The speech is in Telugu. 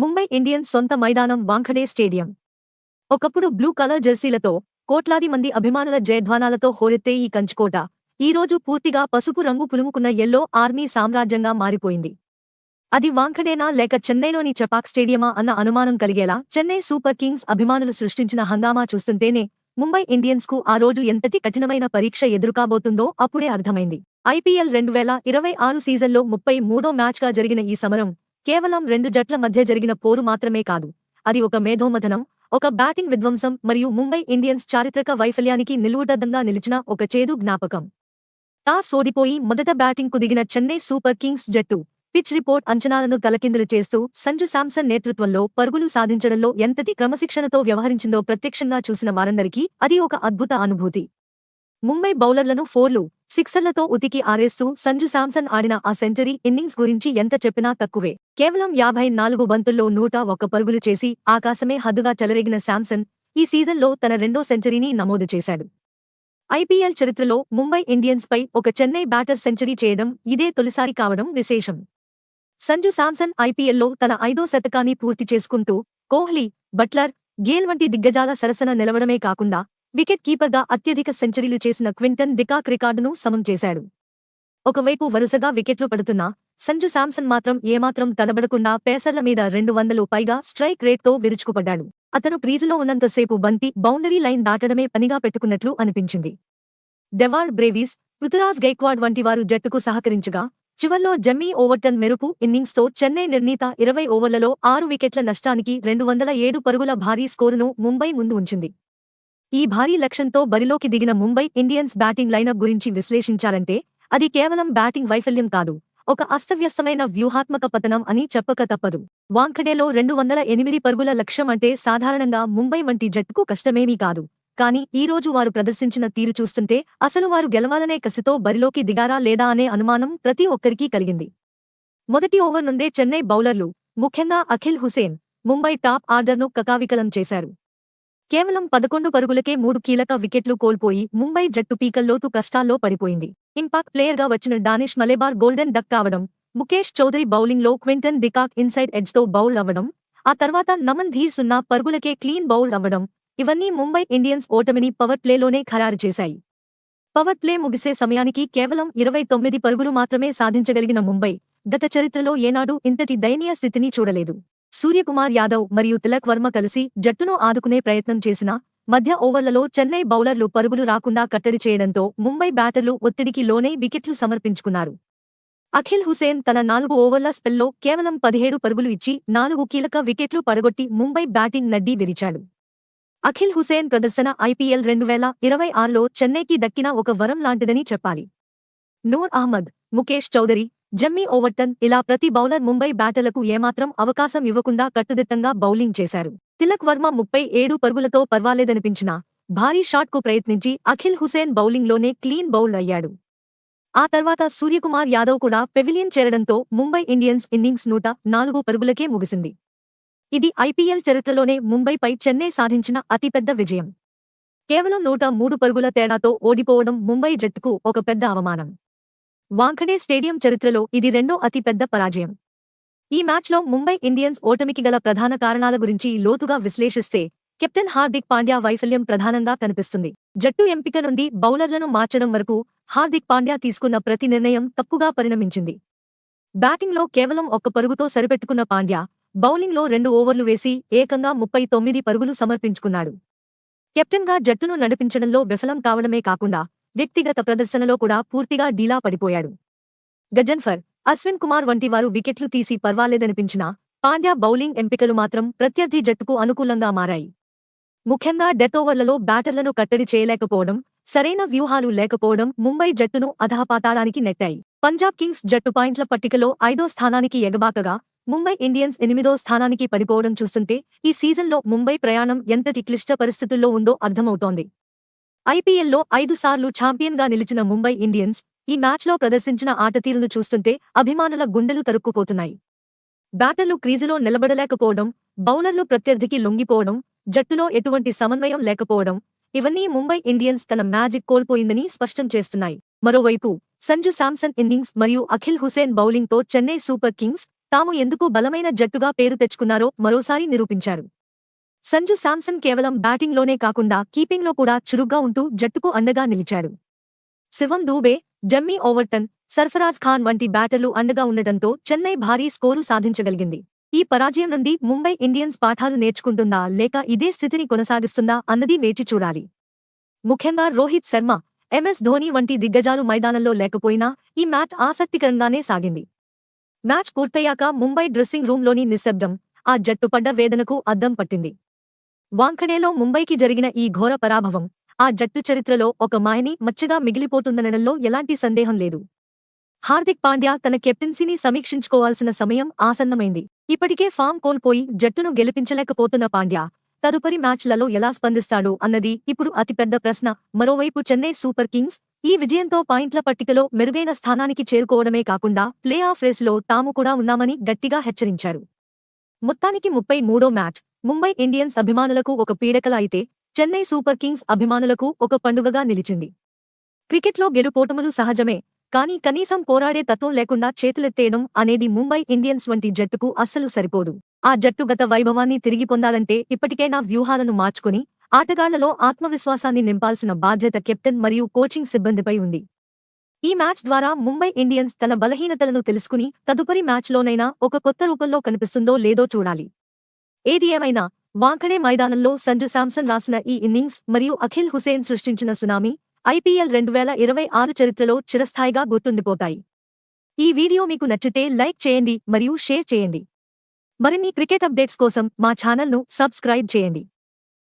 ముంబై ఇండియన్స్ సొంత మైదానం వాంఖడే స్టేడియం. ఒకప్పుడు బ్లూ కలర్ జెర్సీలతో కోట్లాది మంది అభిమానుల జయధ్వానాలతో హోరెత్తే ఈ కంచుకోట ఈ రోజు పూర్తిగా పసుపు రంగు పులుముకున్న యెల్లో ఆర్మీ సామ్రాజ్యంగా మారిపోయింది. అది వాంఖడేనా లేక చెన్నైలోని చపాక్ స్టేడియమా అన్న అనుమానం కలిగేలా చెన్నై సూపర్ కింగ్స్ అభిమానులు సృష్టించిన హంగామా చూస్తుంటేనే ముంబై ఇండియన్స్ కు ఆ రోజు ఎంతటి కఠినమైన పరీక్ష ఎదురుకాబోతుందో అప్పుడే అర్థమైంది. ఐపీఎల్ 2026 సీజన్లో 33వ మ్యాచ్గా జరిగిన ఈ సమరం కేవలం రెండు జట్ల మధ్య జరిగిన పోరు మాత్రమే కాదు, అది ఒక మేధోమథనం, ఒక బ్యాటింగ్ విధ్వంసం మరియు ముంబై ఇండియన్స్ చారిత్రక వైఫల్యానికి నిలువుటద్దంగా నిలిచిన ఒక చేదు జ్ఞాపకం. టాస్ ఓడిపోయి మొదట బ్యాటింగ్కు దిగిన చెన్నై సూపర్ కింగ్స్ జట్టు పిచ్ రిపోర్ట్ అంచనాలను తలకిందులు చేస్తూ సంజు శాంసన్ నేతృత్వంలో పరుగులు సాధించడంలో ఎంతటి క్రమశిక్షణతో వ్యవహరించిందో ప్రత్యక్షంగా చూసిన వారందరికీ అది ఒక అద్భుత అనుభూతి. ముంబై బౌలర్లను ఫోర్లు, సిక్సర్లతో ఉతికి ఆరేస్తూ సంజు శాంసన్ ఆడిన ఆ సెంచరీ ఇన్నింగ్స్ గురించి ఎంత చెప్పినా తక్కువే. కేవలం 54 బంతుల్లో 101 పరుగులు చేసి ఆకాశమే హద్దుగా చెలరేగిన శాంసన్ ఈ సీజన్లో తన రెండో సెంచరీని నమోదు చేశాడు. ఐపీఎల్ చరిత్రలో ముంబై ఇండియన్స్పై ఒక చెన్నై బ్యాటర్ సెంచరీ చేయడం ఇదే తొలిసారి కావడం విశేషం. సంజు శాంసన్ ఐపీఎల్లో తన 5వ శతకాన్ని పూర్తి చేసుకుంటూ కోహ్లీ, బట్లర్, గేల్ వంటి దిగ్గజాల సరసన నిలవడమే కాకుండా వికెట్ కీపర్గా అత్యధిక సెంచరీలు చేసిన క్వింటన్ డికాక్ రికార్డును సమం చేశాడు. ఒకవైపు వరుసగా వికెట్లు పడుతున్నా సంజు శాంసన్ మాత్రం ఏమాత్రం తడబడకుండా పేసర్ల మీద 200 పైగా స్ట్రైక్ రేట్తో విరుచుకుపడ్డాడు. అతను క్రీజులో ఉన్నంతసేపు బంతి బౌండరీ లైన్ దాటడమే పనిగా పెట్టుకున్నట్లు అనిపించింది. డెవాల్డ్ బ్రేవీస్, పృథ్వీరాజ్ గైక్వాడ్ వంటి వారు జట్టుకు సహకరించగా చివర్లో జమ్మీ ఓవర్టన్ మెరుపు ఇన్నింగ్స్తో చెన్నై నిర్ణీత 20 ఓవర్లలో 6 వికెట్ల నష్టానికి 207 పరుగుల భారీ స్కోరును ముంబై ముందు ఉంచింది. ఈ భారీ లక్ష్యంతో బరిలోకి దిగిన ముంబై ఇండియన్స్ బ్యాటింగ్ లైనప్ గురించి విశ్లేషించాలంటే అది కేవలం బ్యాటింగ్ వైఫల్యం కాదు, ఒక అస్తవ్యస్తమైన వ్యూహాత్మక పతనం అని చెప్పక తప్పదు. వాంఖడేలో 208 పరుగుల లక్ష్యం అంటే సాధారణంగా ముంబై వంటి జట్టుకు కష్టమేమీ కాదు. కానీ ఈ రోజు వారు ప్రదర్శించిన తీరు చూస్తుంటే అసలు వారు గెలవాలనే కసితో బరిలోకి దిగారా లేదా అనే అనుమానం ప్రతి ఒక్కరికీ కలిగింది. మొదటి ఓవర్ నుండే చెన్నై బౌలర్లు, ముఖ్యంగా అఖిల్ హుసేన్, ముంబై టాప్ ఆర్డర్ను కకావికలం చేశారు. కేవలం 11 పరుగులకే 3 కీలక వికెట్లు కోల్పోయి ముంబై జట్టు పీకల్లోతు కష్టాల్లో పడిపోయింది. ఇంపాక్ట్ ప్లేయర్గా వచ్చిన డానిష్ మలేబార్ గోల్డెన్ డక్ కావడం, ముఖేష్ చౌదరి బౌలింగ్లో క్వింటన్ డికాక్ ఇన్సైడ్ ఎడ్జ్తో బౌల్ అవ్వడం, ఆ తర్వాత నమన్ ధీర్ 0 పరుగులకే క్లీన్ బౌల్ అవ్వడం, ఇవన్నీ ముంబై ఇండియన్స్ ఓటమిని పవర్ ప్లేలోనే ఖరారు చేశాయి. పవర్ ప్లే ముగిసే సమయానికి కేవలం 29 పరుగులు మాత్రమే సాధించగలిగిన ముంబై గత చరిత్రలో ఏనాడూ ఇంతటి దయనీయ స్థితిని చూడలేదు. సూర్యకుమార్ యాదవ్ మరియు తిలక్ వర్మ కలిసి జట్టును ఆదుకునే ప్రయత్నం చేసినా మధ్య ఓవర్లలో చెన్నై బౌలర్లు పరుగులు రాకుండా కట్టడి చేయడంతో ముంబై బ్యాటర్లు ఒత్తిడికి లోనై వికెట్లు సమర్పించుకున్నారు. అఖిల్ హుసేన్ తన 4 ఓవర్ల స్పెల్లో కేవలం 17 పరుగులు ఇచ్చి 4 కీలక వికెట్లు పడగొట్టి ముంబై బ్యాటింగ్ నడ్డీ విరిచాడు. అఖిల్ హుసేన్ ప్రదర్శన ఐపీఎల్ 2026లో చెన్నైకి దక్కిన ఒక వరం లాంటిదని చెప్పాలి. నూర్ అహ్మద్, ముఖేష్ చౌదరి, జమ్మీ ఓవర్టన్ ఇలా ప్రతి బౌలర్ ముంబై బ్యాటర్లకు ఏమాత్రం అవకాశం ఇవ్వకుండా కట్టుదిట్టంగా బౌలింగ్ చేశారు. తిలక్ వర్మ 37 పరుగులతో పర్వాలేదనిపించినా భారీ షాట్కు ప్రయత్నించి అఖిల్ హుసేన్ బౌలింగ్లోనే క్లీన్ బౌల్డ్ అయ్యాడు. ఆ తర్వాత సూర్యకుమార్ యాదవ్ కూడా పెవిలియన్ చేరడంతో ముంబై ఇండియన్స్ ఇన్నింగ్స్ 104 పరుగులకే ముగిసింది. ఇది ఐపీఎల్ చరిత్రలోనే ముంబైపై చెన్నై సాధించిన అతిపెద్ద విజయం. కేవలం 103 పరుగుల తేడాతో ఓడిపోవడం ముంబై జట్టుకు ఒక పెద్ద అవమానం. వాంఖడే స్టేడియం చరిత్రలో ఇది రెండో అతిపెద్ద పరాజయం. ఈ మ్యాచ్లో ముంబై ఇండియన్స్ ఓటమికి గల ప్రధాన కారణాల గురించి లోతుగా విశ్లేషిస్తే కెప్టెన్ హార్దిక్ పాండ్యా వైఫల్యం ప్రధానంగా కనిపిస్తుంది. జట్టు ఎంపిక నుండి బౌలర్లను మార్చడం వరకు హార్దిక్ పాండ్యా తీసుకున్న ప్రతి నిర్ణయం తప్పుగా పరిణమించింది. బ్యాటింగ్లో కేవలం 1 పరుగుతో సరిపెట్టుకున్న పాండ్యా బౌలింగ్లో 2 ఓవర్లు వేసి ఏకంగా 39 పరుగులు సమర్పించుకున్నాడు. కెప్టెన్గా జట్టును నడిపించడంలో విఫలం కావడమే కాకుండా వ్యక్తిగత ప్రదర్శనలో కూడా పూర్తిగా డీలా పడిపోయాడు. గజన్ఫర్, అశ్విన్ కుమార్ వంటి వారు వికెట్లు తీసి పర్వాలేదనిపించినా పాండ్యా బౌలింగ్ ఎంపికలు మాత్రం ప్రత్యర్థి జట్టుకు అనుకూలంగా మారాయి. ముఖ్యంగా డెత్ ఓవర్లలో బ్యాటర్లను కట్టడి చేయలేకపోవడం, సరైన వ్యూహాలు లేకపోవడం ముంబై జట్టును అధఃపాతాళానికి నెట్టాయి. పంజాబ్ కింగ్స్ జట్టు పాయింట్ల పట్టికలో 5వ స్థానానికి ఎగబాకగా ముంబై ఇండియన్స్ 8వ స్థానానికి పడిపోవడం చూస్తుంటే ఈ సీజన్లో ముంబై ప్రయాణం ఎంతటి క్లిష్ట పరిస్థితుల్లో ఉందో అర్థమవుతోంది. ఐపీఎల్లో 5 సార్లు ఛాంపియన్గా నిలిచిన ముంబై ఇండియన్స్ ఈ మ్యాచ్లో ప్రదర్శించిన ఆటతీరును చూస్తుంటే అభిమానుల గుండెలు తరుక్కుపోతున్నాయి. బ్యాటర్లు క్రీజులో నిలబడలేకపోవడం, బౌలర్లు ప్రత్యర్థికి లొంగిపోవడం, జట్టులో ఎటువంటి సమన్వయం లేకపోవడం, ఇవన్నీ ముంబై ఇండియన్స్ తన మ్యాజిక్ కోల్పోయిందని స్పష్టం చేస్తున్నాయి. మరోవైపు సంజు శాంసన్ ఇన్నింగ్స్ మరియు అఖిల్ హుసేన్ బౌలింగ్తో చెన్నై సూపర్ కింగ్స్ తాము ఎందుకు బలమైన జట్టుగా పేరు తెచ్చుకున్నారో మరోసారి నిరూపించారు. సంజు శాంసన్ కేవలం బ్యాటింగ్లోనే కాకుండా కీపింగ్లో కూడా చురుగ్గా ఉంటూ జట్టుకు అండగా నిలిచాడు. శివం దూబే, జమ్మీ ఓవర్టన్, సర్ఫరాజ్ ఖాన్ వంటి బ్యాటర్లు అండగా ఉండటంతో చెన్నై భారీ స్కోరు సాధించగలిగింది. ఈ పరాజయం నుండి ముంబై ఇండియన్స్ పాఠాలు నేర్చుకుంటుందా లేక ఇదే స్థితిని కొనసాగిస్తుందా అన్నది వేచి చూడాలి. ముఖ్యంగా రోహిత్ శర్మ, ఎంఎస్ ధోనీ వంటి దిగ్గజాలు మైదానంలో లేకపోయినా ఈ మ్యాచ్ ఆసక్తికరంగానే సాగింది. మ్యాచ్ పూర్తయ్యాక ముంబై డ్రెస్సింగ్ రూంలోని నిశ్శబ్దం ఆ జట్టు పడ్డ వేదనకు అద్దం పట్టింది. వాంఖడేలో ముంబైకి జరిగిన ఈ ఘోర పరాభవం ఆ జట్టు చరిత్రలో ఒక మాయని మచ్చగా మిగిలిపోతుందనడంలో ఎలాంటి సందేహం లేదు. హార్దిక్ పాండ్యా తన కెప్టెన్సీని సమీక్షించుకోవాల్సిన సమయం ఆసన్నమైంది. ఇప్పటికే ఫామ్ కోల్పోయి జట్టును గెలిపించలేకపోతున్న పాండ్యా తదుపరి మ్యాచ్లలో ఎలా స్పందిస్తాడో అన్నది ఇప్పుడు అతిపెద్ద ప్రశ్న. మరోవైపు చెన్నై సూపర్ కింగ్స్ ఈ విజయంతో పాయింట్ల పట్టికలో మెరుగైన స్థానానికి చేరుకోవడమే కాకుండా ప్లే ఆఫ్ రేసులో తాము కూడా ఉన్నామని గట్టిగా హెచ్చరించారు. మొత్తానికి 33వ మ్యాచ్ ముంబై ఇండియన్స్ అభిమానులకు ఒక పీడకల అయితే చెన్నై సూపర్ కింగ్స్ అభిమానులకు ఒక పండుగగా నిలిచింది. క్రికెట్లో గెలుపోటములు సహజమే, కానీ కనీసం పోరాడే తత్వం లేకుండా చేతులెత్తేయడం అనేది ముంబై ఇండియన్స్ వంటి జట్టుకు అస్సలు సరిపోదు. ఆ జట్టు గత వైభవాన్ని తిరిగి పొందాలంటే ఇప్పటికైనా వ్యూహాలను మార్చుకుని ఆటగాళ్లలో ఆత్మవిశ్వాసాన్ని నింపాల్సిన బాధ్యత కెప్టెన్ మరియు కోచింగ్ సిబ్బందిపై ఉంది. ఈ మ్యాచ్ ద్వారా ముంబై ఇండియన్స్ తన బలహీనతలను తెలుసుకుని తదుపరి మ్యాచ్లోనైనా ఒక కొత్త రూపంలో కనిపిస్తుందో లేదో చూడాలి. ఏది ఏమైనా వాంఖడే మైదానంలో సంజు శాంసన్ రాసిన ఈ ఇన్నింగ్స్ మరియు అఖిల్ హుసేన్ సృష్టించిన సునామీ ఐపీఎల్ 2026 చరిత్రలో చిరస్థాయిగా గుర్తుండిపోతాయి. ఈ వీడియో మీకు నచ్చితే లైక్ చేయండి మరియు షేర్ చేయండి. మరిన్ని క్రికెట్ అప్డేట్స్ కోసం మా ఛానల్ను సబ్స్క్రైబ్ చేయండి.